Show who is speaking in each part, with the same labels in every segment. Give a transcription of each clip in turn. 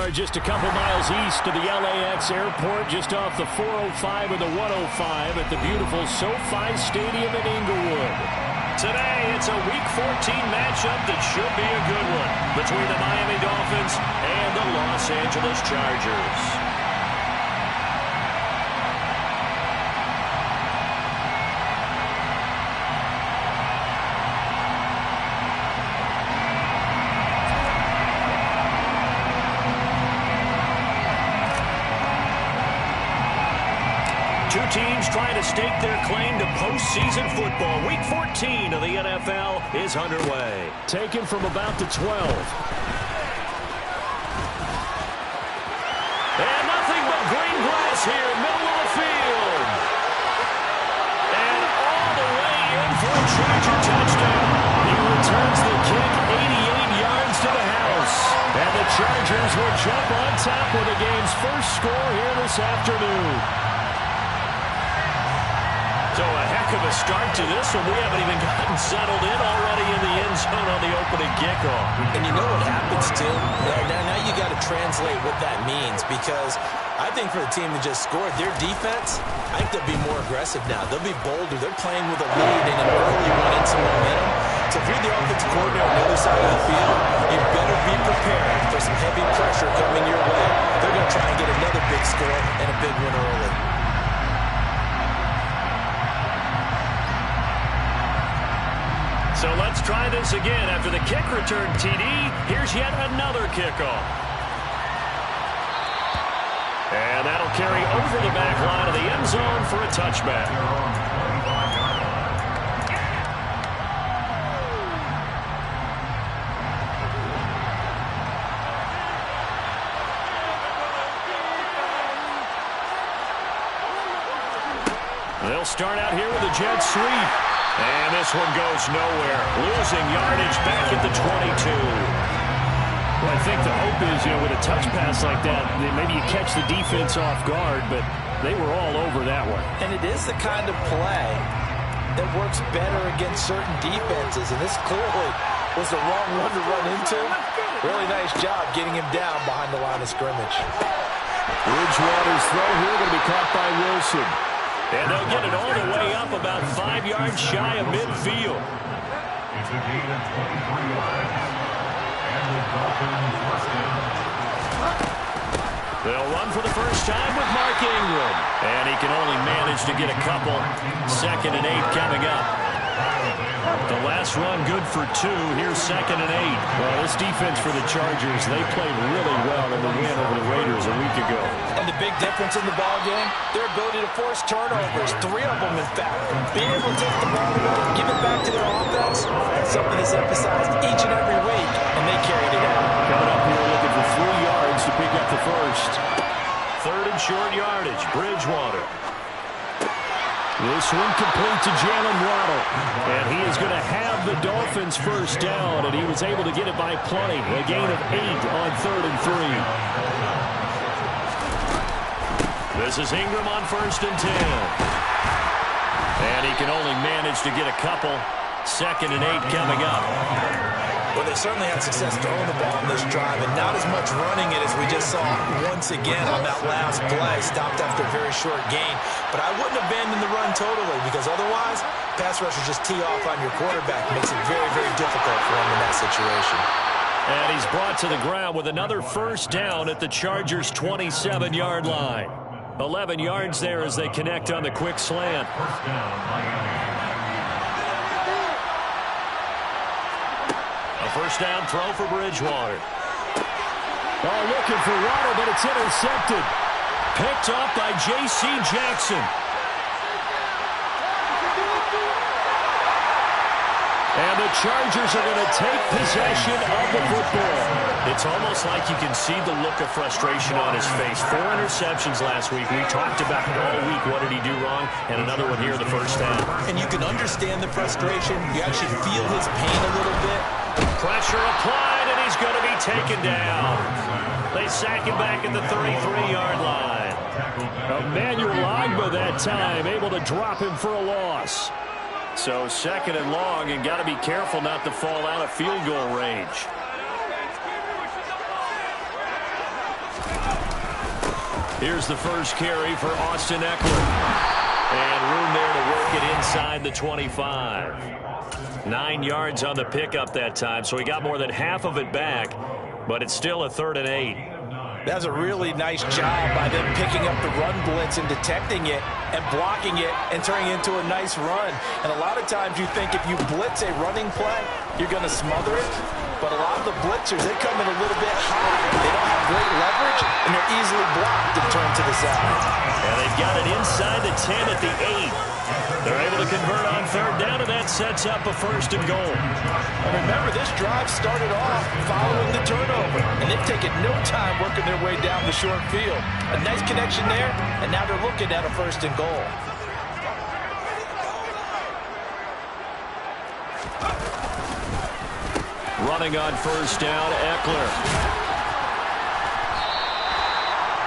Speaker 1: are just a couple miles east of the LAX airport, just off the 405 and the 105 at the beautiful SoFi Stadium in Inglewood. Today, it's a Week 14 matchup that should be a good one between the Miami Dolphins and the Los Angeles Chargers. Two teams trying to stake their claim to postseason football. Week 14 of the NFL is underway. Taken from about the 12. And nothing but green grass here, middle of the field. And all the way in for a Charger touchdown. He returns the kick 88 yards to the house. And the Chargers will jump on top with the game's first score here this afternoon. So a heck of a start to this one. We haven't even gotten settled in already in the end zone on the opening kickoff.
Speaker 2: And you know what happens, too? Now you got to translate what that means, because I think for the team that just scored, their defense, I think they'll be more aggressive now. They'll be bolder. They're playing with a lead and an early one and some momentum. So if you're the offensive coordinator on the other side of the field, you better be prepared for some heavy pressure coming your way. They're going to try and get another big score and a big one early.
Speaker 1: So let's try this again. After the kick return TD, here's yet another kickoff. And that'll carry over the back line of the end zone for a touchback. They'll start out here with a jet sweep. And this one goes nowhere. Losing yardage back at the 22. Well, I think the hope is, with a touch pass like that, maybe you catch the defense off guard, but they were all over that one.
Speaker 2: And it is the kind of play that works better against certain defenses, and this clearly was the wrong one to run into. Really nice job getting him down behind the line of scrimmage.
Speaker 1: Bridgewater's throw here going to be caught by Wilson. And they'll get it all the way up about 5 yards shy of midfield.
Speaker 3: It's a gain of 23 yards. And the Dolphins first down.
Speaker 1: They'll run for the first time with Mark Ingram. And he can only manage to get a couple. 2nd and 8 coming up. The last run good for 2. Here's 2nd and 8. Well, this defense for the Chargers, they played really well in the win over the Raiders a week ago.
Speaker 2: And the big difference in the ball game, their ability to force turnovers. 3 of them, in fact. Being able to take the ball away, give it back to their offense, that's something that's emphasized each and every week, and they carried it out.
Speaker 1: Coming up here looking for 3 yards to pick up the first. 3rd and short yardage, Bridgewater. This one complete to Jalen Waddle. And he is going to have the Dolphins first down, and he was able to get it by plenty. A gain of 8 on 3rd and 3. This is Ingram on 1st and 10. And he can only manage to get a couple. 2nd and 8 coming up.
Speaker 2: Well, they certainly had success throwing the ball in this drive, and not as much running it as we just saw once again on that last play. Stopped after a very short gain. But I wouldn't abandon the run totally, because otherwise, pass rushers just tee off on your quarterback. It makes it very, very difficult for him in that situation.
Speaker 1: And he's brought to the ground with another first down at the Chargers' 27-yard line. 11 yards there as they connect on the quick slant.
Speaker 3: First down, Miami.
Speaker 1: A first down throw for Bridgewater. Oh, looking for Waddle, but it's intercepted. Picked off by J.C. Jackson. And the Chargers are going to take possession of the football. It's almost like you can see the look of frustration on his face. 4 interceptions last week. We talked about it all week. What did he do wrong? And another one here, the first down.
Speaker 2: And you can understand the frustration. You actually feel his pain a little bit.
Speaker 1: Pressure applied, and he's going to be taken down. They sack him back at the 33-yard line. Emmanuel Ogbah that time, able to drop him for a loss. So 2nd and long, and got to be careful not to fall out of field goal range. Here's the first carry for Austin Ekeler. And room there to work it inside the 25. 9 yards on the pickup that time, so he got more than half of it back, but it's still a 3rd and 8.
Speaker 2: That's a really nice job by them picking up the run blitz and detecting it and blocking it and turning it into a nice run. And a lot of times you think if you blitz a running play, you're going to smother it. But a lot of the blitzers, they come in a little bit high. They don't have great leverage, and they're easily blocked and turned to the side.
Speaker 1: And they've got it inside the 10 at the 8. They're able to convert on 3rd down, and that sets up a 1st and goal.
Speaker 2: And remember, this drive started off following the turnover, and they've taken no time working their way down the short field. A nice connection there, and now they're looking at a 1st and goal.
Speaker 1: Running on 1st down, Ekeler.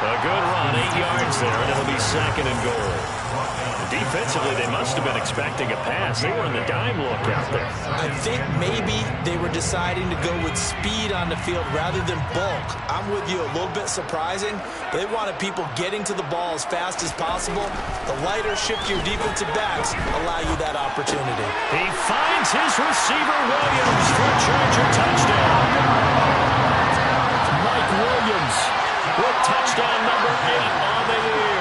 Speaker 1: A good run, 8 yards there, and it'll be 2nd and goal. Defensively, they must have been expecting a pass. They were in the dime look out there.
Speaker 2: I think maybe they were deciding to go with speed on the field rather than bulk. I'm with you, a little bit surprising. They wanted people getting to the ball as fast as possible. The lighter, shiftier defensive backs allow you that opportunity.
Speaker 1: He finds his receiver, Williams, for a Charger touchdown. Mike Williams with touchdown number 8 on the year.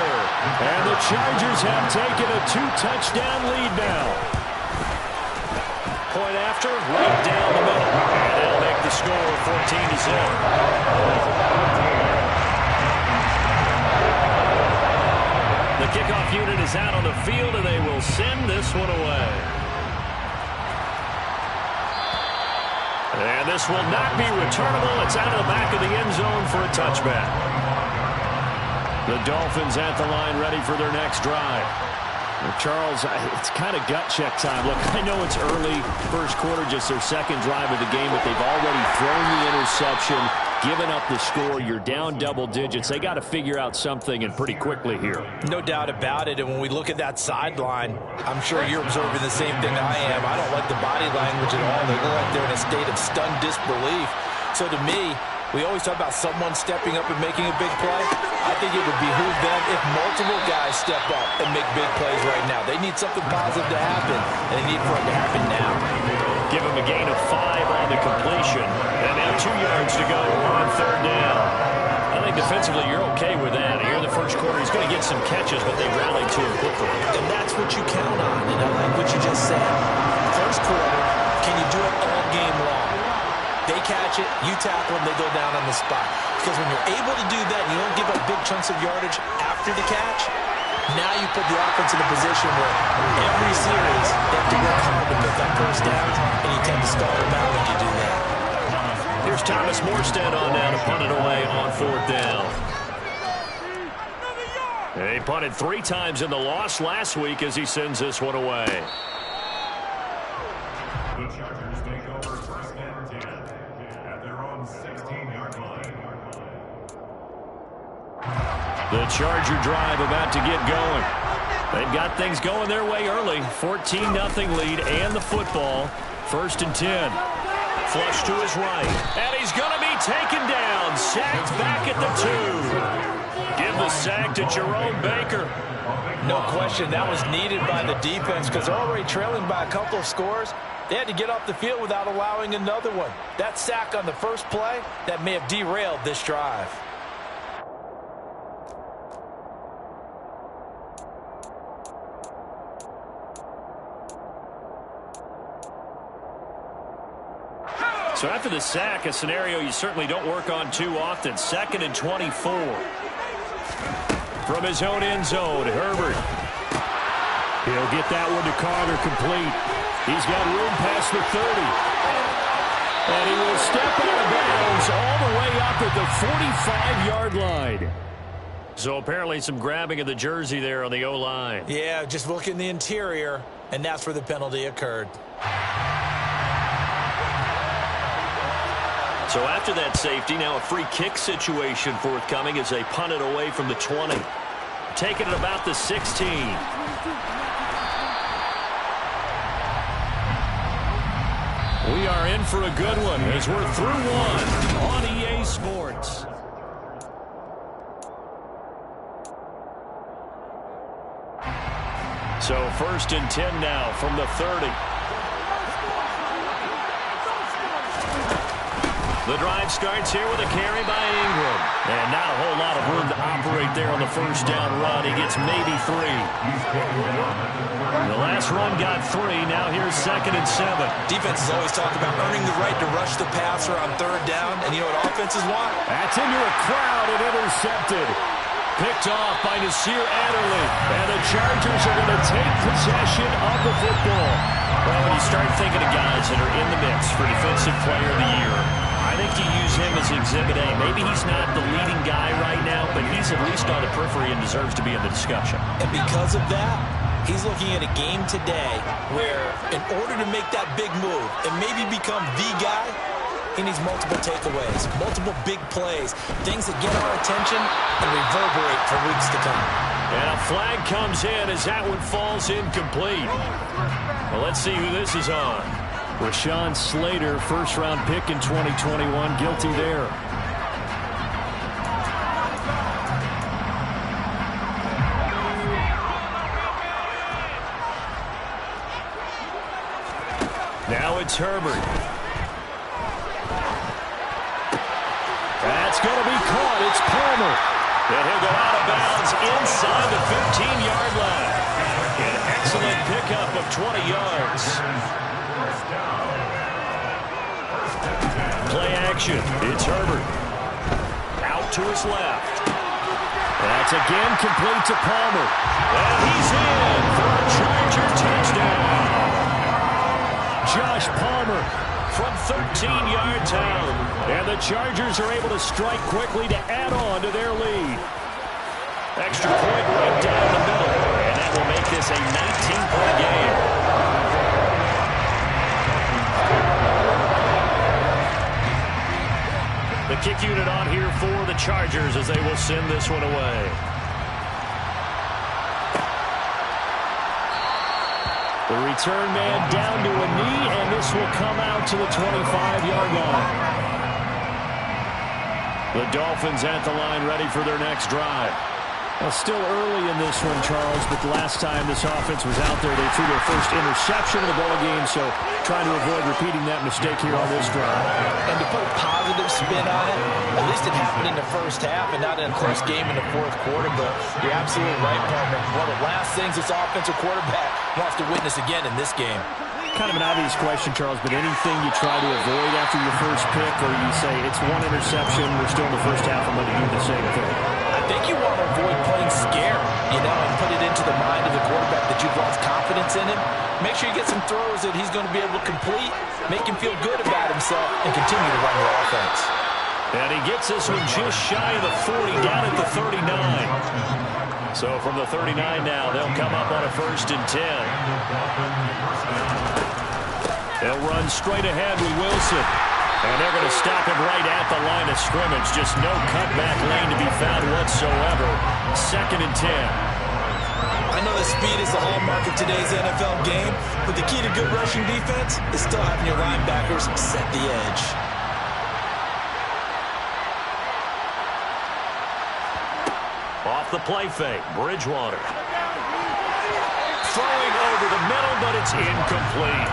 Speaker 1: And the Chargers have taken a 2-touchdown lead now. Point after, right down the middle. And they'll make the score 14-0. The kickoff unit is out on the field, and they will send this one away. And this will not be returnable. It's out of the back of the end zone for a touchback. The Dolphins at the line, ready for their next drive. Well, Charles, it's kind of gut check time. Look, I know it's early, first quarter, just their 2nd drive of the game, but they've already thrown the interception, given up the score. You're down double digits. They got to figure out something, and pretty quickly here.
Speaker 2: No doubt about it, and when we look at that sideline, I'm sure you're observing the same thing I am. I don't like the body language at all. They look like they're in a state of stunned disbelief. So to me, we always talk about someone stepping up and making a big play. I think it would behoove them if multiple guys step up and make big plays right now. They need something positive to happen, and they need for it to happen now.
Speaker 1: Give him a gain of 5 on the completion. And now 2 yards to go on 3rd down. I think defensively you're okay with that. Here in the first quarter, he's going to get some catches, but they rallied to him quickly.
Speaker 2: And that's what you count on, and I like what you just said. First quarter, can you do it all game long? They catch it, you tackle them, they go down on the spot. Because when you're able to do that and you don't give up big chunks of yardage after the catch, now you put the offense in a position where every series they have to work hard to pick up 1st downs, and you tend to stall them out when you do that.
Speaker 1: Here's Thomas Morstead on now to punt it away on 4th down. He punted 3 times in the loss last week as he sends this one away.
Speaker 3: The Chargers take over 1st and 10 at their own 16-yard line.
Speaker 1: The Charger drive about to get going. They've got things going their way early. 14-0 lead and the football. 1st and 10. Flush to his right. And he's going to be taken down. Sacked back at the 2. Give the sack to Jerome Baker.
Speaker 2: No question, that was needed by the defense because they're already trailing by a couple of scores. They had to get off the field without allowing another one. That sack on the first play, that may have derailed this drive.
Speaker 1: So after the sack, a scenario you certainly don't work on too often. 2nd and 24. From his own end zone, Herbert. He'll get that one to Carter complete. He's got room past the 30. And he will step out of bounds all the way up at the 45-yard line. So apparently some grabbing of the jersey there on the O-line.
Speaker 2: Yeah, just look in the interior, and that's where the penalty occurred.
Speaker 1: So after that safety, now a free kick situation forthcoming as they punt it away from the 20. Taking it about the 16. We are in for a good one as we're through one on EA Sports. So 1st and 10 now from the 30. The drive starts here with a carry by Ingram. And not a whole lot of room to operate there on the first down run. He gets maybe 3. The last run got 3. Now here's 2nd and 7.
Speaker 2: Defenses always talk about earning the right to rush the passer on 3rd down. And you know what offenses want?
Speaker 1: That's into a crowd and intercepted. Picked off by Nasir Adderley. And the Chargers are going to take possession of the football. Well, when you start thinking of guys that are in the mix for Defensive Player of the Year, I think you use him as Exhibit A. Maybe he's not the leading guy right now, but he's at least on the periphery and deserves to be in the discussion.
Speaker 2: And because of that, he's looking at a game today where in order to make that big move and maybe become the guy, he needs multiple takeaways, multiple big plays, things that get our attention and reverberate for weeks to come.
Speaker 1: And a flag comes in as that one falls incomplete. Well, let's see who this is on. Rashawn Slater, 1st-round pick in 2021, guilty there. Now it's Herbert. That's going to be caught. It's Palmer. And he'll go out of bounds inside the 15-yard line. An excellent pickup of 20 yards. Play action. It's Herbert. Out to his left. That's again complete to Palmer. And he's in for a Charger touchdown. Josh Palmer from 13 yards out. And the Chargers are able to strike quickly to add on to their lead. Extra point right down the middle. And that will make this a 19-point game. The kick unit on here for the Chargers as they will send this one away. The return man down to a knee, and this will come out to the 25-yard line. The Dolphins at the line ready for their next drive. Well, still early in this one, Charles, but the last time this offense was out there, they threw their first interception of the ball game, so trying to avoid repeating that mistake here on this drive.
Speaker 2: And to put a positive spin on it, at least it happened in the first half and not in a close game in the 4th quarter, but you're absolutely right, partner. One of the last things this offensive quarterback wants to witness again in this game.
Speaker 1: Kind of an obvious question, Charles, but anything you try to avoid after your first pick, or you say it's one interception, we're still in the first half, I'm going to do the same thing?
Speaker 2: I think you want to avoid playing scared, and put it into the mind of the quarterback that you've lost confidence in him. Make sure you get some throws that he's going to be able to complete, make him feel good about himself, and continue to run your offense.
Speaker 1: And he gets this one just shy of the 40, down at the 39. So from the 39 now, they'll come up on a 1st and 10. They'll run straight ahead with Wilson. And they're going to stop him right at the line of scrimmage. Just no cutback lane to be found whatsoever. 2nd and 10.
Speaker 2: I know that speed is the hallmark of today's NFL game, but the key to good rushing defense is still having your linebackers set the edge.
Speaker 1: Off the play fake, Bridgewater. Throwing over the middle, but it's incomplete.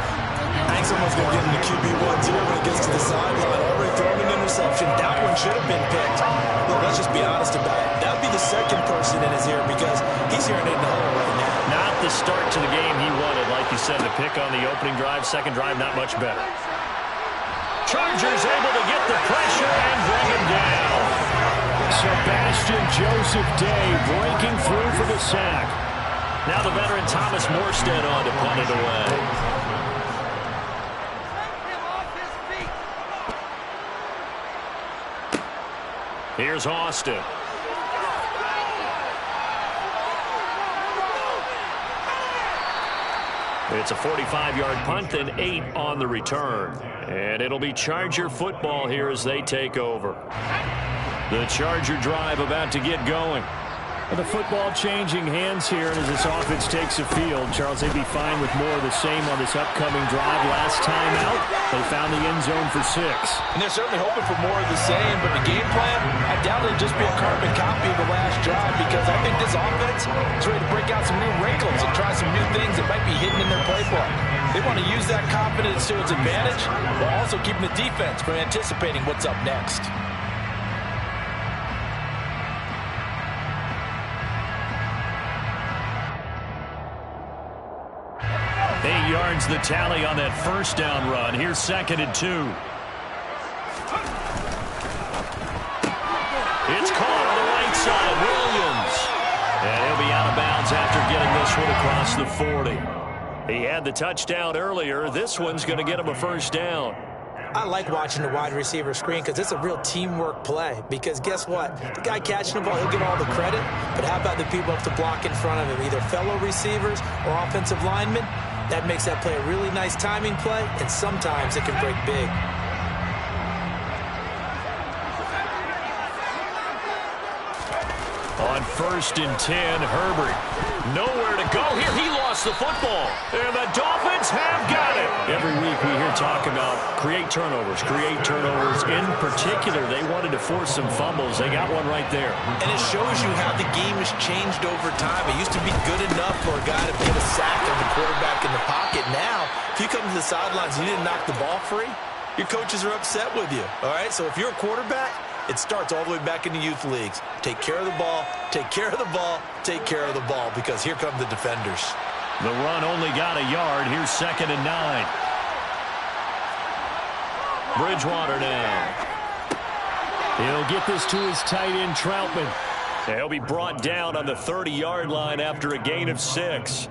Speaker 2: I think someone's going to get in the QB1 here when it gets to the sideline. Already throwing an interception. That one should have been picked. Look, let's just be honest about it. That would be the second person in his ear because he's hearing it in the hole right now.
Speaker 1: Not the start to the game he wanted. Like you said, the pick on the opening drive, second drive, not much better. Chargers able to get the pressure and bring him down. Sebastian Joseph Day breaking through for the sack. Now the veteran Thomas Morstead on to punt it away. Here's Austin. It's a 45-yard punt and 8 on the return. And it'll be Charger football here as they take over. The Charger drive about to get going. The football changing hands here, and as this offense takes the field, Charles, they'd be fine with more of the same on this upcoming drive. Last time out, they found the end zone for 6.
Speaker 2: And they're certainly hoping for more of the same, but the game plan, I doubt it'll just be a carbon copy of the last drive because I think this offense is ready to break out some new wrinkles and try some new things that might be hidden in their playbook. They want to use that confidence to its advantage while also keeping the defense from anticipating what's up next.
Speaker 1: 8 yards the tally on that first down run. Here's 2nd and 2. It's caught on the right side. Williams. And he'll be out of bounds after getting this one across the 40. He had the touchdown earlier. This one's going to get him a first down.
Speaker 2: I like watching the wide receiver screen because it's a real teamwork play. Because guess what? The guy catching the ball, he'll get all the credit. But how about the people up to block in front of him, either fellow receivers or offensive linemen? That makes that play a really nice timing play, and sometimes it can break big.
Speaker 1: On 1st and 10, Herbert. Nowhere to go here. He lost the football. And the Dolphins have got it. Every week we hear talk about create turnovers. In particular, they wanted to force some fumbles. They got one right there.
Speaker 2: And it shows you how the game has changed over time. It used to be good enough for a guy to get a sack of the quarterback in the pocket. Now, if you come to the sidelines and you didn't knock the ball free, your coaches are upset with you. All right, so if you're a quarterback, it starts all the way back in the youth leagues. Take care of the ball, take care of the ball, take care of the ball, because here come the defenders.
Speaker 1: The run only got a yard. Here's 2nd and 9. Bridgewater now. He'll get this to his tight end, Troutman. He'll be brought down on the 30-yard line after a gain of 6.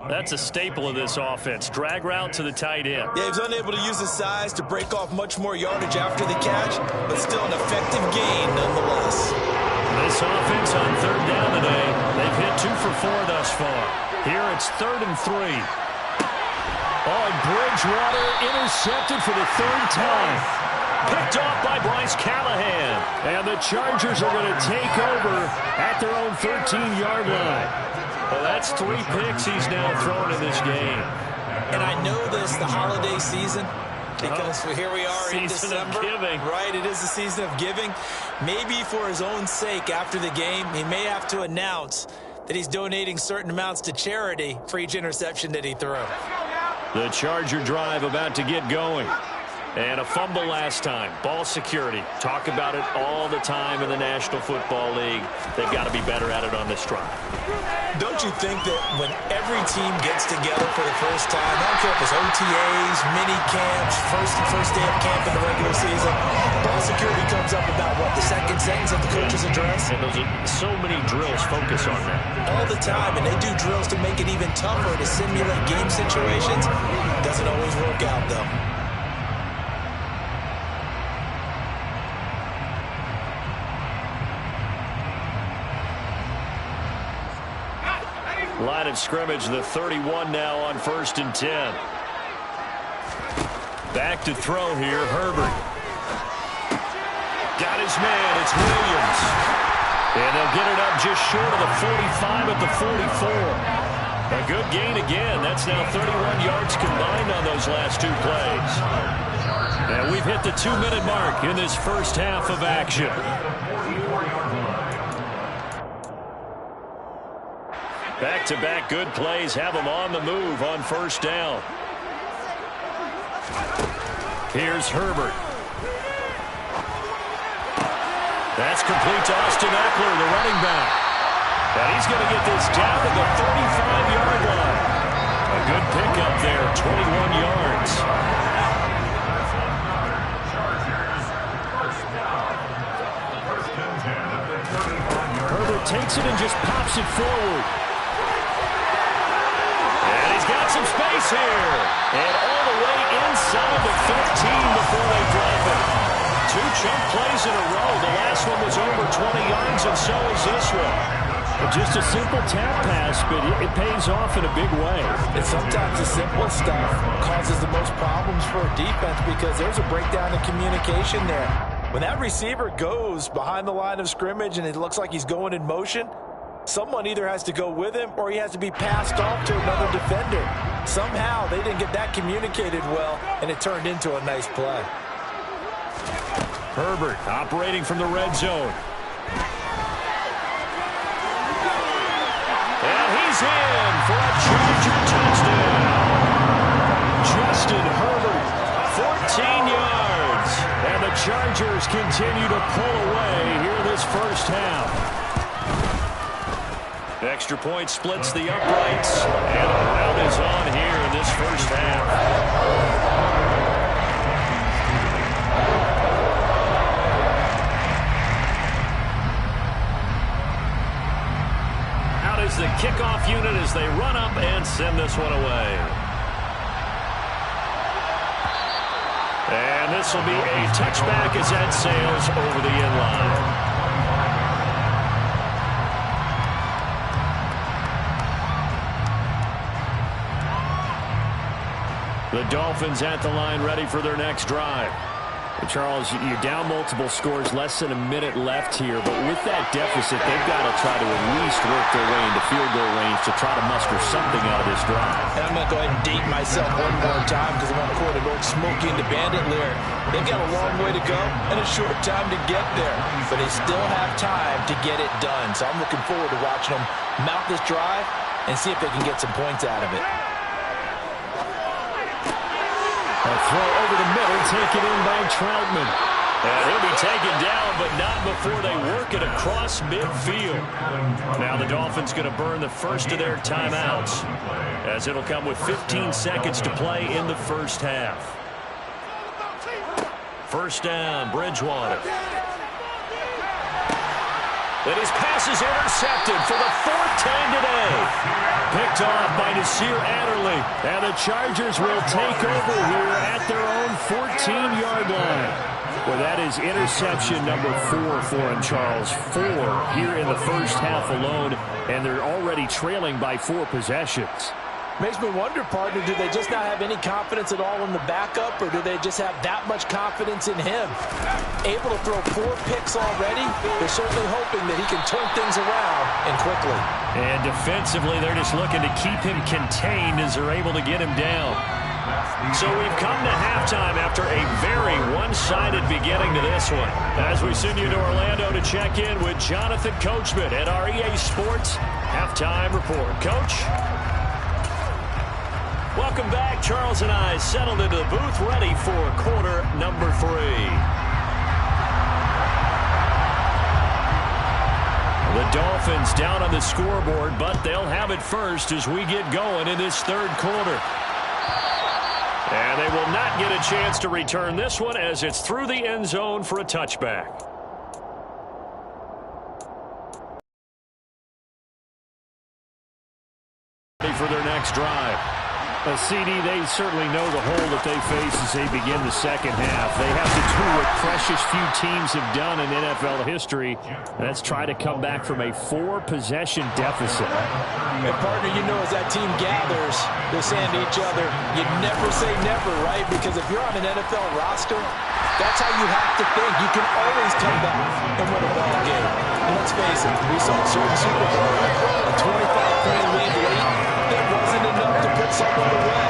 Speaker 1: That's a staple of this offense. Drag route to the tight end.
Speaker 2: Yeah, he was unable to use his size to break off much more yardage after the catch, but still an effective gain nonetheless.
Speaker 1: This offense on 3rd down today, they've hit 2 for 4 thus far. Here it's 3rd and 3. Oh, Bridgewater intercepted for the 3rd time. Picked off by Bryce Callahan. And the Chargers are going to take over at their own 13-yard line. Well, that's 3 picks he's now thrown in this game.
Speaker 2: And I know this, the holiday season, because here we are in December.
Speaker 1: Season of giving.
Speaker 2: Right, it is the season of giving. Maybe for his own sake after the game, he may have to announce that he's donating certain amounts to charity for each interception that he threw.
Speaker 1: The Charger drive about to get going. And a fumble last time. Ball security. Talk about it all the time in the National Football League. They've got to be better at it on this drive.
Speaker 2: Don't you think that when every team gets together for the first time, I don't care if it's OTAs, mini camps, first day of camp in the regular season, ball security comes up about what, the second sentence of the coach's address?
Speaker 1: And those are so many drills focus on that.
Speaker 2: All the time, and they do drills to make it even tougher to simulate game situations. Doesn't always work out, though.
Speaker 1: Line of scrimmage, the 31 now on 1st and 10. Back to throw here, Herbert. Got his man, it's Williams. And they'll get it up just short of the 45 at the 44. A good gain again. That's now 31 yards combined on those last 2 plays. And we've hit the 2-minute mark in this first half of action. Back-to-back good plays have them on the move on 1st down. Here's Herbert. That's complete to Austin Eckler, the running back. And he's going to get this down to the 35-yard line. A good pickup there, 21 yards. Herbert takes it and just pops it forward. And he's got some space here. And all the way inside the 15 before they drop it. 2 chunk plays in a row. The last one was over 20 yards, and so is this one. But just a simple tap pass, but it pays off in a big way.
Speaker 2: And sometimes the simple stuff causes the most problems for a defense because there's a breakdown in communication there. When that receiver goes behind the line of scrimmage and it looks like he's going in motion, someone either has to go with him or he has to be passed off to another defender. Somehow they didn't get that communicated well, and it turned into a nice play.
Speaker 1: Herbert operating from the red zone. continue to pull away here in this first half. Extra point splits the uprights, and a rout is on here in this first half. Out is the kickoff unit as they run up and send this one away. And this will be a touchback as that sails over the end line. The Dolphins at the line ready for their next drive. Charles, you're down multiple scores, less than a minute left here, but with that deficit, they've got to try to at least work their way into field goal range to try to muster something out of this drive.
Speaker 2: And I'm going to go ahead and date myself one more time because I'm going to quote an old Smokey and the Bandit lyric. They've got a long way to go and a short time to get there, but they still have time to get it done. So I'm looking forward to watching them mount this drive and see if they can get some points out of it.
Speaker 1: A throw over the middle, taken in by Troutman. And he'll be taken down, but not before they work it across midfield. Now the Dolphins going to burn the first of their timeouts, as it'll come with 15 seconds to play in the first half. First down, Bridgewater. And his pass is intercepted for the fourth time today. Picked off by Nasir Adderley. And the Chargers will take over here at their own 14-yard line. Well, that is interception number 4 for him, Charles. 4 here in the first half alone, and they're already trailing by 4 possessions.
Speaker 2: Makes me wonder, partner, do they just not have any confidence at all in the backup, or do they just have that much confidence in him? Able to throw 4 picks already, they're certainly hoping that he can turn things around and quickly. And defensively, they're just looking to keep him contained as they're able to get him down.
Speaker 1: So we've come to halftime after a very one-sided beginning to this one. As we send you to Orlando to check in with Jonathan Coachman at our EA Sports Halftime Report. Coach? Welcome back. Charles and I settled into the booth, ready for quarter number 3. The Dolphins down on the scoreboard, but they'll have it first as we get going in this third quarter. And they will not get a chance to return this one as it's through the end zone for a touchback. Ready for their next drive. CD, they certainly know the hole that they face as they begin the second half. They have to do what precious few teams have done in NFL history. That's try to come back from a 4-possession deficit.
Speaker 2: And partner, you know, as that team gathers, they're saying to each other, you never say never, right? Because if you're on an NFL roster, that's how you have to think. You can always come back and win a ball game. And let's face it, we saw certain Super Bowl, a 25-point lead late. That wasn't enough to put someone away.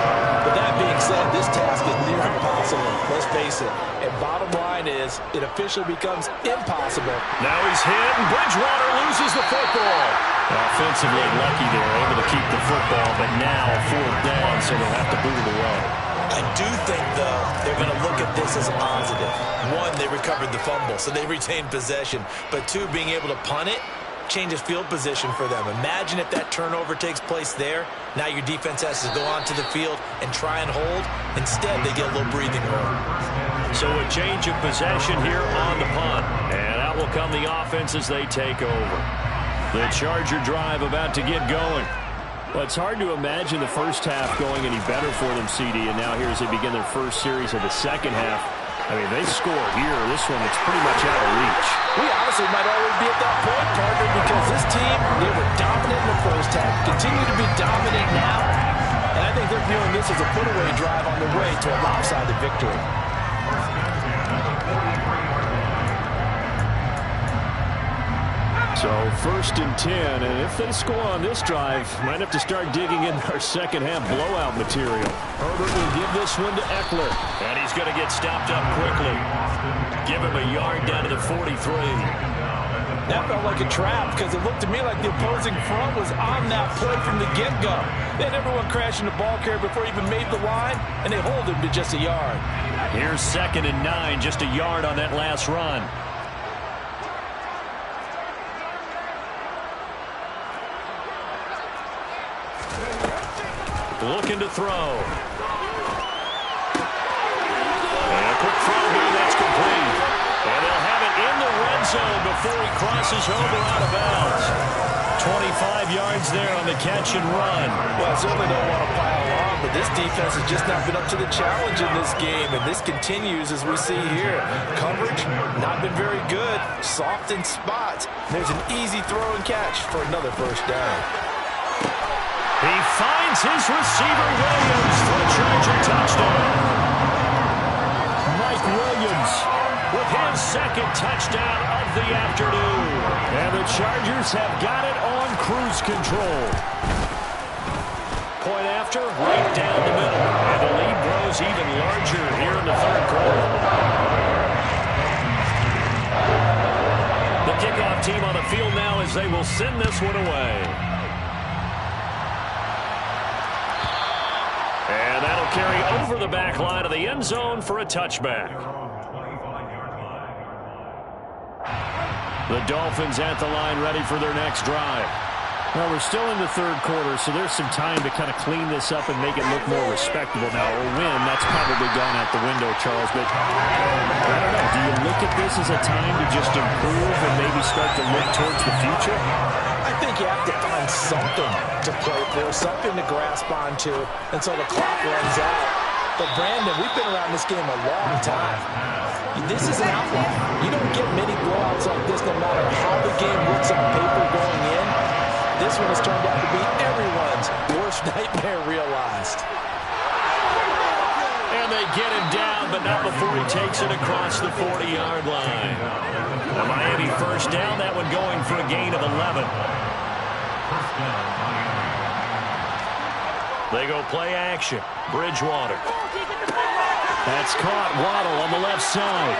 Speaker 2: But that being said, this task is near impossible. Let's face it. And bottom line is, it officially becomes impossible.
Speaker 1: Now he's hit, and Bridgewater loses the football. Offensively lucky they're able to keep the football, but now 4th down, so they'll have to boot it away.
Speaker 2: I do think, though, they're going to look at this as a positive. 1, they recovered the fumble, so they retained possession. But 2, being able to punt it changes field position for them. Imagine if that turnover takes place there. Now your defense has to go onto the field and try and hold. Instead, they get a little breathing room.
Speaker 1: So a change of possession here on the punt. And out will come the offense as they take over. The Charger drive about to get going. Well, it's hard to imagine the first half going any better for them, CD. And now here as they begin their first series of the second half. I mean, they score here. This one, it's pretty much out of reach.
Speaker 2: We honestly might already be at that point, partner, because this team, they were dominant in the first half, continue to be dominant now, and I think they're viewing this as a put-away drive on the way to a lopsided victory.
Speaker 1: So 1st and 10, and if they score on this drive, might have to start digging in our second half blowout material. Herbert will give this one to Eckler, and he's going to get stopped up quickly. Give him a yard down to the 43.
Speaker 2: That felt like a trap because it looked to me like the opposing front was on that play from the get-go. They had everyone crashing the ball carrier before he even made the line, and they hold him to just a yard.
Speaker 1: Here's 2nd and 9, just a yard on that last run. Looking to throw. And a quick throw here that's complete. And they'll have it in the red zone before he crosses over out of bounds. 25 yards there on the catch and run.
Speaker 2: Well, I certainly don't want to pile on, but this defense has just not been up to the challenge in this game, and this continues as we see here. Coverage, not been very good. Soft in spots. There's an easy throw and catch for another first down.
Speaker 1: He finds his receiver, Williams, for a Charger touchdown. Mike Williams with his 2nd touchdown of the afternoon. And the Chargers have got it on cruise control. Point after, right down the middle. And the lead grows even larger here in the 3rd quarter. The kickoff team on the field now as they will send this one away. And that'll carry over the back line of the end zone for a touchback. The Dolphins at the line ready for their next drive.
Speaker 4: Well, we're still in the 3rd quarter, so there's some time to kind of clean this up and make it look more respectable. Now, a win, that's probably gone out the window, Charles, but I don't know. Do you look at this as a time to just improve and maybe start to look towards the future?
Speaker 2: I think you have to find something to play for, something to grasp onto until the clock runs out. But, Brandon, we've been around this game a long time. This is an outlier. You don't get many blowouts like this no matter how the game looks on paper going in. This one has turned out to be everyone's worst nightmare realized.
Speaker 1: And they get him down, but not before he takes it across the 40-yard line. The Miami first down, that one going for a gain of 11. They go play action. Bridgewater. That's caught. Waddle on the left side.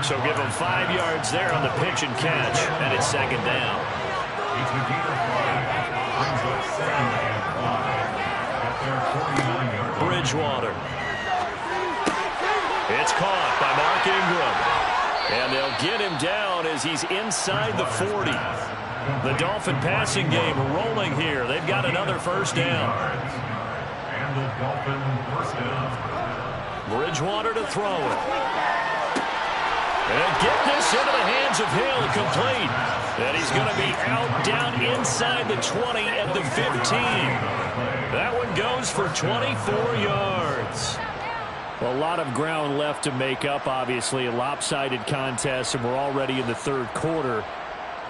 Speaker 1: So give him 5 yards there on the pitch and catch, and it's 2nd down. Bridgewater. It's caught by Mark Ingram. And they'll get him down as he's inside the 40. The Dolphin passing game rolling here. They've got another first down.
Speaker 3: And the Dolphin first down.
Speaker 1: Bridgewater to throw it. And get this into the hands of Hill, complete. And he's going to be out down inside the 20 at the 15. That one goes for 24 yards.
Speaker 4: Well, a lot of ground left to make up, obviously. A lopsided contest, and we're already in the 3rd quarter.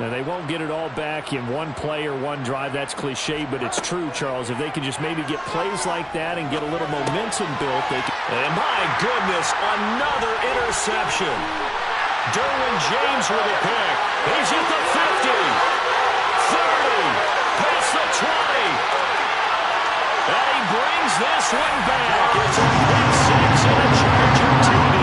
Speaker 4: Now, they won't get it all back in one play or one drive. That's cliche, but it's true, Charles. If they can just maybe get plays like that and get a little momentum built, they can...
Speaker 1: And my goodness, another interception. Derwin James with a pick. He's at the 50, 30, past the 20. And he brings this one back. It's a pick 6 and a Charger TD.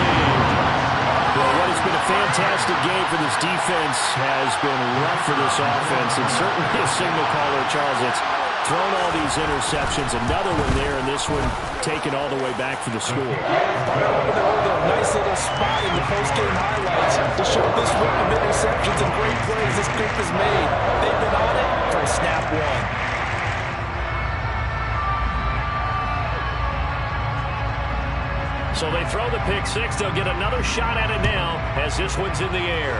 Speaker 4: Well, what has been a fantastic game for this defense has been rough for this offense, and certainly a signal caller, Charles, that's thrown all these interceptions. Another one there, and this one taken all the way back for the score.
Speaker 2: Nice little spot in the post-game highlights to show this week of interceptions and great plays this group has made. They've been on it from snap one.
Speaker 1: So they throw the pick 6. They'll get another shot at it now as this one's in the air.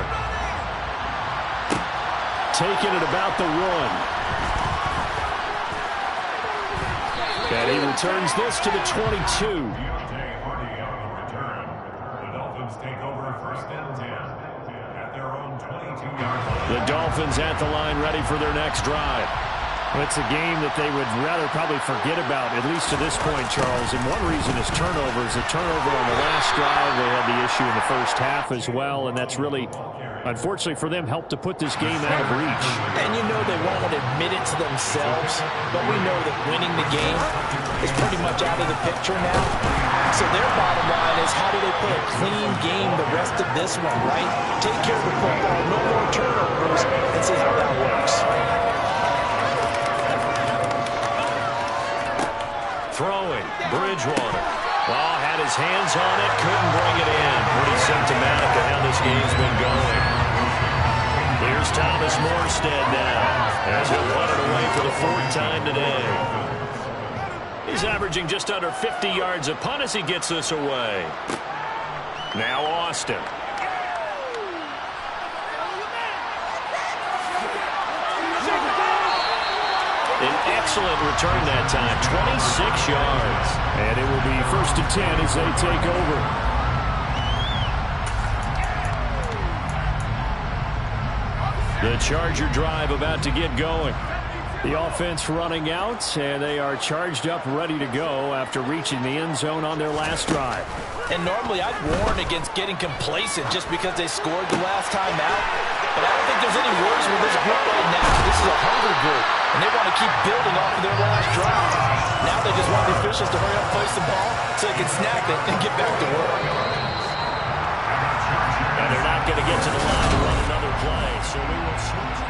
Speaker 4: Taking it about the 1. And he returns this to the 22.
Speaker 1: The Dolphins at the line ready for their next drive.
Speaker 4: Well, it's a game that they would rather probably forget about, at least to this point, Charles. And one reason is turnovers. A turnover on the last drive. They had the issue in the first half as well, and that's really, unfortunately for them, helped to put this game out of reach.
Speaker 2: And you know they won't admit it to themselves, but we know that winning the game is pretty much out of the picture now. So their bottom line is, how do they play a clean game the rest of this one, right? Take care of the football, no more turnovers, and see how that works.
Speaker 1: Throwing, Bridgewater.
Speaker 4: Oh, had his hands on it, couldn't bring it in. Pretty symptomatic of how this game's been going. Here's Thomas Morstead now, as he'll punt it away for the 4th time today. He's averaging just under 50 yards a punt as he gets this away. Now Austin. An excellent return that time, 26 yards. And it will be 1st and 10 as they take over. The Charger drive about to get going. The offense running out, and they are charged up, ready to go after reaching the end zone on their last drive.
Speaker 2: And normally I'd warn against getting complacent just because they scored the last time out. But I don't think there's any worries with this group right now. This is a hunger group, and they want to keep building off of their last drive. Now they just want the officials to hurry up, place the ball, so they can snap it and get back to work.
Speaker 4: And they're not going to get to the line to run another play, so we will switch.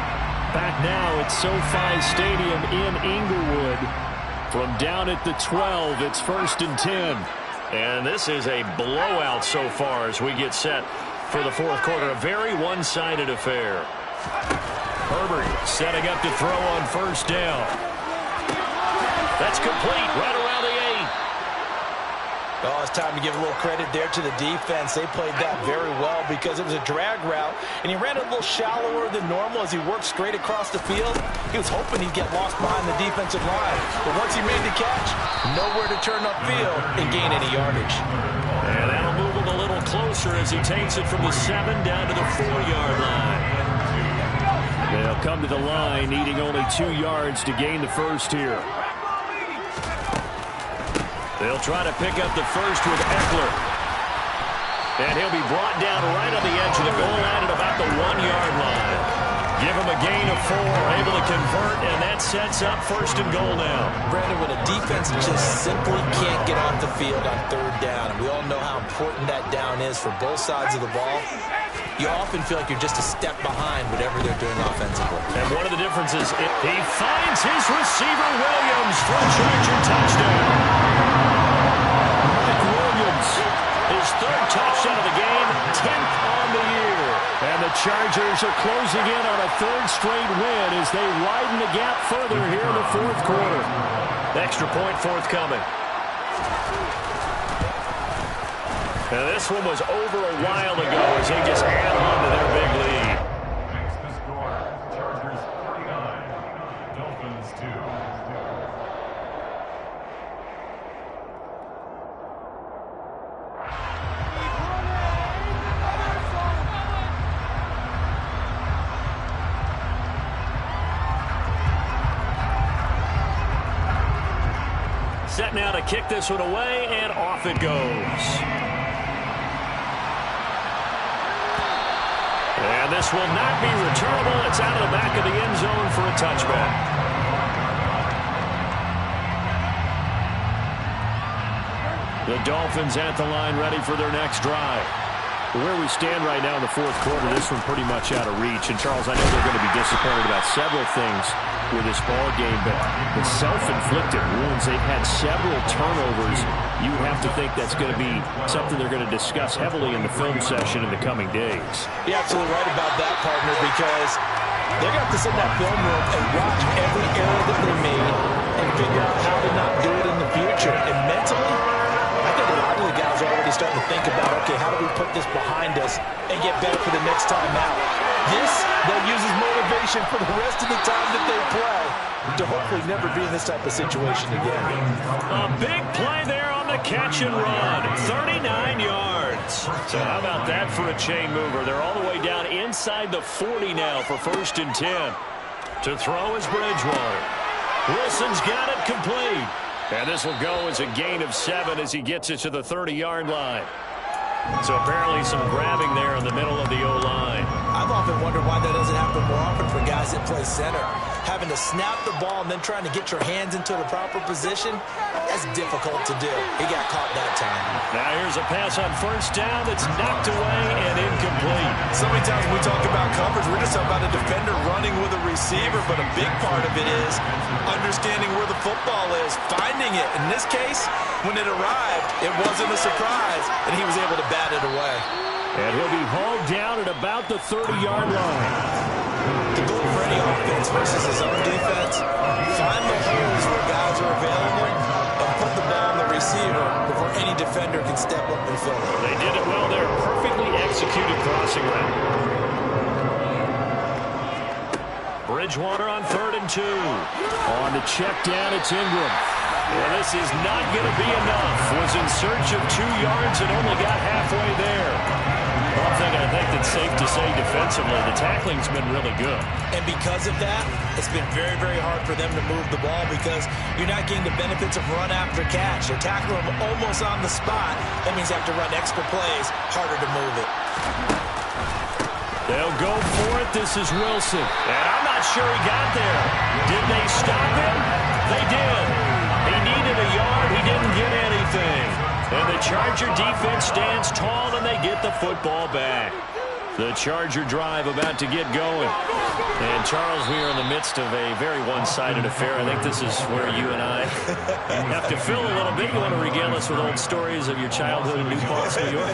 Speaker 4: Back now at SoFi Stadium in Inglewood. From down at the 12, it's 1st and 10. And this is a blowout so far as we get set for the 4th quarter. A very one-sided affair. Herbert setting up to throw on 1st down. That's complete right around the 8.
Speaker 2: Oh, it's time to give a little credit there to the defense. They played that very well because it was a drag route, and he ran it a little shallower than normal as he worked straight across the field. He was hoping he'd get lost behind the defensive line, but once he made the catch, nowhere to turn upfield and gain any yardage.
Speaker 4: And that'll move him a little closer as he takes it from the 7 down to the 4-yard line. They'll come to the line, needing only 2 yards to gain the 1st here. They'll try to pick up the 1st with Eckler. And he'll be brought down right on the edge of the goal line at about the 1-yard line. Give him a gain of 4, able to convert, and that sets up 1st and goal now.
Speaker 2: Brandon, when a defense just simply can't get off the field on 3rd down, and we all know how important that down is for both sides of the ball, you often feel like you're just a step behind whatever they're doing offensively.
Speaker 4: And one of the differences, he finds his receiver, Williams, for a Charger touchdown. His 3rd touchdown of the game, 10th on the year. And the Chargers are closing in on a 3rd straight win as they widen the gap further here in the 4th quarter. Extra point forthcoming. And this one was over a while ago as they just add on to their big lead.
Speaker 3: Makes the score. Chargers 49, Dolphins 2.
Speaker 4: Set now to kick this one away, and off it goes. And this will not be returnable. It's out of the back of the end zone for a touchback. The Dolphins at the line, ready for their next drive. Where we stand right now in the 4th quarter, this one pretty much out of reach. And, Charles, I know they're going to be disappointed about several things with this ball game, but the self-inflicted wounds, they've had several turnovers. You have to think that's going to be something they're going to discuss heavily in the film session in the coming days.
Speaker 2: You're absolutely right about that, partner, because they're going to have to sit in that film room and watch every error that they made and figure out how to not do it in the future. And mentally, I think a lot of the guys are already starting to think about, okay, how do we put this behind us and get better for the next time out? This, they'll use as motivation for the rest of the time that they play to hopefully never be in this type of situation again.
Speaker 4: A big play there on the catch and run. 39 yards. So how about that for a chain mover? They're all the way down inside the 40 now for 1st and 10. To throw is Bridgewater. Wilson's got it complete. And this will go as a gain of 7 as he gets it to the 30-yard line. So apparently some grabbing there in the middle of the O-line.
Speaker 2: I've often wondered why that doesn't happen more often for guys that play center. having to snap the ball and then trying to get your hands into the proper position, that's difficult to do. He got caught that time.
Speaker 4: Now here's a pass on first down that's knocked away and incomplete.
Speaker 2: So many times when we talk about coverage, we're just talking about a defender running with a receiver, but a big part of it is understanding where the football is, finding it. In this case, when it arrived, it wasn't a surprise, and he was able to bat it away.
Speaker 4: And he'll be hauled down at about the 30-yard line.
Speaker 2: The goal for any offense versus his own defense, find the holes where guys are available and put the ball on the receiver before any defender can step up and fill it.
Speaker 4: They did it well there. Perfectly executed crossing route. Bridgewater on 3rd and 2. On the check down, it's Ingram. Well, this is not going to be enough. Was in search of 2 yards and only got halfway there. One thing I think that's safe to say defensively, the tackling's been really good.
Speaker 2: And because of that, it's been very, very hard for them to move the ball because you're not getting the benefits of run after catch. They're tackling them almost on the spot. That means they have to run extra plays, harder to move it.
Speaker 4: They'll go for it. This is Wilson. And I'm not sure he got there. Did they stop him? They did. He needed a yard. He didn't get anything. And the Charger defense stands tall, and they get the football back. The Charger drive about to get going. And, Charles, we are in the midst of a very one-sided affair. I think this is where you and I have to fill a little bit. You want to regale us with old stories of your childhood in New Paltz, New York?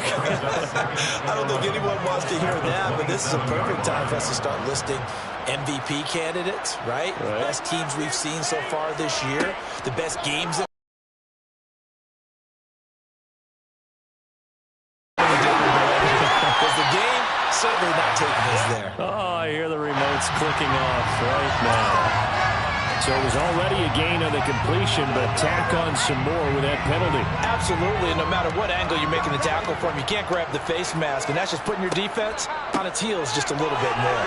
Speaker 2: I don't think anyone wants to hear that, but this is a perfect time for us to start listing MVP candidates, right? Best teams we've seen so far this year, the best games that certainly not taking us there.
Speaker 4: Oh, I hear the remotes clicking off right now. So it was already a gain on the completion, but tack on some more with that penalty.
Speaker 2: Absolutely, and no matter what angle you're making the tackle from, you can't grab the face mask, and that's just putting your defense on its heels just a little bit more.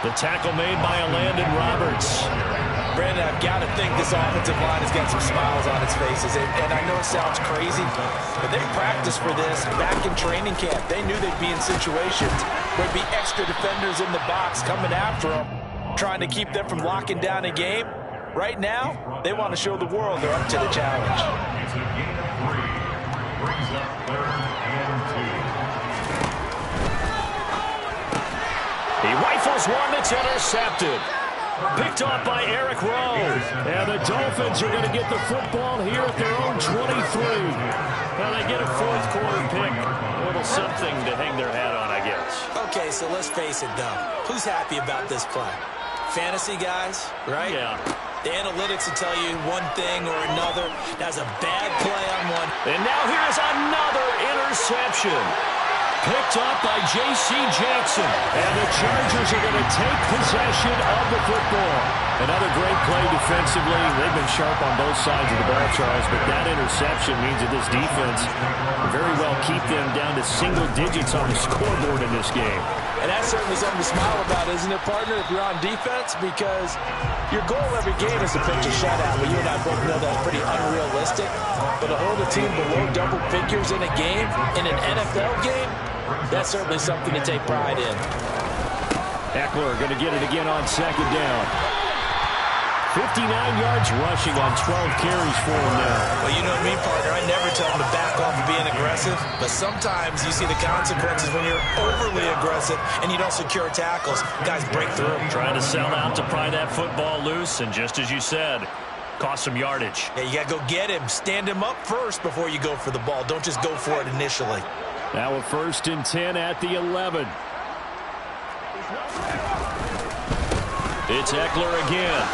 Speaker 4: The tackle made by Landon Roberts.
Speaker 2: Brandon, I've got to think this offensive line has got some smiles on its faces. And I know it sounds crazy, but they practiced for this back in training camp. They knew they'd be in situations where there'd be extra defenders in the box coming after them, trying to keep them from locking down a game. Right now, they want to show the world they're up to the challenge.
Speaker 3: It's a gain of 3. Brings up 3rd and 2.
Speaker 4: He rifles one that's intercepted. Picked off by Eric Rowe. And the Dolphins are going to get the football here at their own 23. Well, they get a 4th quarter pick. A little something to hang their hat on, I guess.
Speaker 2: Okay, so let's face it, though. Who's happy about this play? Fantasy guys, right?
Speaker 4: Yeah.
Speaker 2: The analytics will tell you one thing or another. That's a bad play on one.
Speaker 4: And now here's another interception. Picked up by J.C. Jackson. And the Chargers are going to take possession of the football. Another great play defensively. They've been sharp on both sides of the ball, Charles, but that interception means that this defense will very well keep them down to single digits on the scoreboard in this game.
Speaker 2: And that's certainly something to smile about, isn't it, partner, if you're on defense? Because your goal every game is to pitch a shutout. But you and I both know that's pretty unrealistic. But to hold a team below double figures in a game, in an NFL game, that's certainly something to take pride in.
Speaker 4: Eckler going to get it again on 2nd down. 59 yards rushing on 12 carries for him now.
Speaker 2: Well, you know me, partner. I never tell him to back off of being aggressive. But sometimes you see the consequences when you're overly aggressive and you don't secure tackles. Guys break through.
Speaker 4: Trying to sell out to pry that football loose, and just as you said, cost some yardage.
Speaker 2: Yeah, you got to go get him. Stand him up first before you go for the ball. Don't just go for it initially.
Speaker 4: Now a 1st and 10 at the 11. It's Eckler again.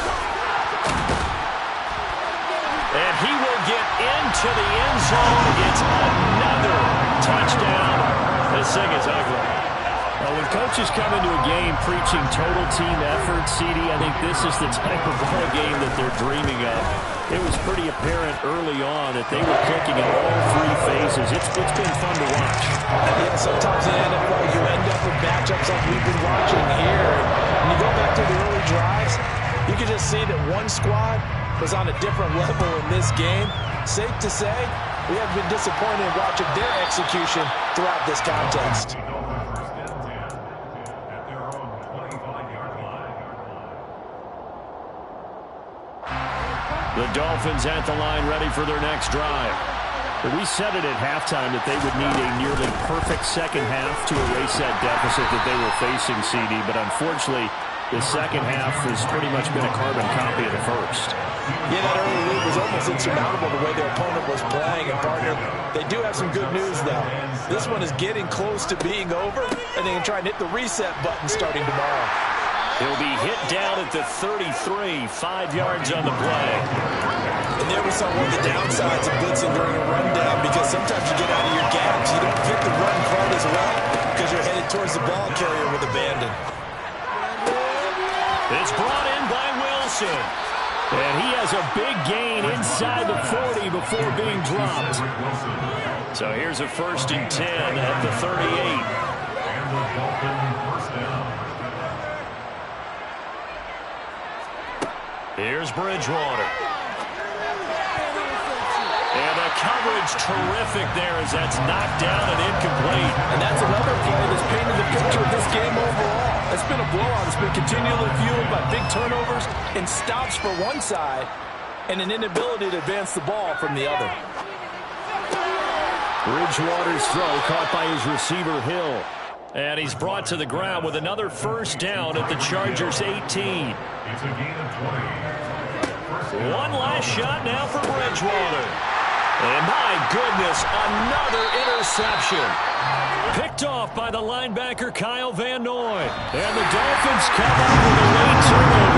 Speaker 4: And he will get into the end zone. It's another touchdown. This thing is ugly. Well, when coaches come into a game preaching total team effort, CD, I think this is the type of ball game that they're dreaming of. It was pretty apparent early on that they were clicking in all 3 phases. It's been fun to watch.
Speaker 2: Yeah, sometimes in the NFL you end up with matchups like we've been watching here. When you go back to the early drives, you can just see that one squad was on a different level in this game. Safe to say, we have been disappointed in watching their execution throughout this contest.
Speaker 3: 5-yard line.
Speaker 4: The Dolphins at the line ready for their next drive. We said it at halftime that they would need a nearly perfect second half to erase that deficit that they were facing, CD, but unfortunately the second half has pretty much been a carbon copy of the first.
Speaker 2: Yeah, that early lead was almost insurmountable the way their opponent was playing. And, partner, they do have some good news, though. This one is getting close to being over, and they can try and hit the reset button starting tomorrow.
Speaker 4: He'll be hit down at the 33, 5 yards on the play.
Speaker 2: And there was one of the downsides of blitzing during a rundown, because sometimes you get out of your gaps. You don't hit the run quite as well because you're headed towards the ball carrier with abandon.
Speaker 4: It's brought in by Wilson. And he has a big gain inside the 40 before being dropped. So here's a 1st and 10 at the 38.
Speaker 3: And the Dolphin first down.
Speaker 4: Here's Bridgewater. And the coverage terrific there as that's knocked down and incomplete.
Speaker 2: And that's another play that's painted the picture of this game overall. It's been a blowout. It's been continually fueled by big turnovers and stops for one side and an inability to advance the ball from the other.
Speaker 4: Bridgewater's throw caught by his receiver, Hill. And he's brought to the ground with another 1st down at the Chargers' 18.
Speaker 3: It's a gain of 20.
Speaker 4: One last shot now for Bridgewater. And my goodness, another interception. Picked off by the linebacker, Kyle Van Noy. And the Dolphins come up with a late turnover.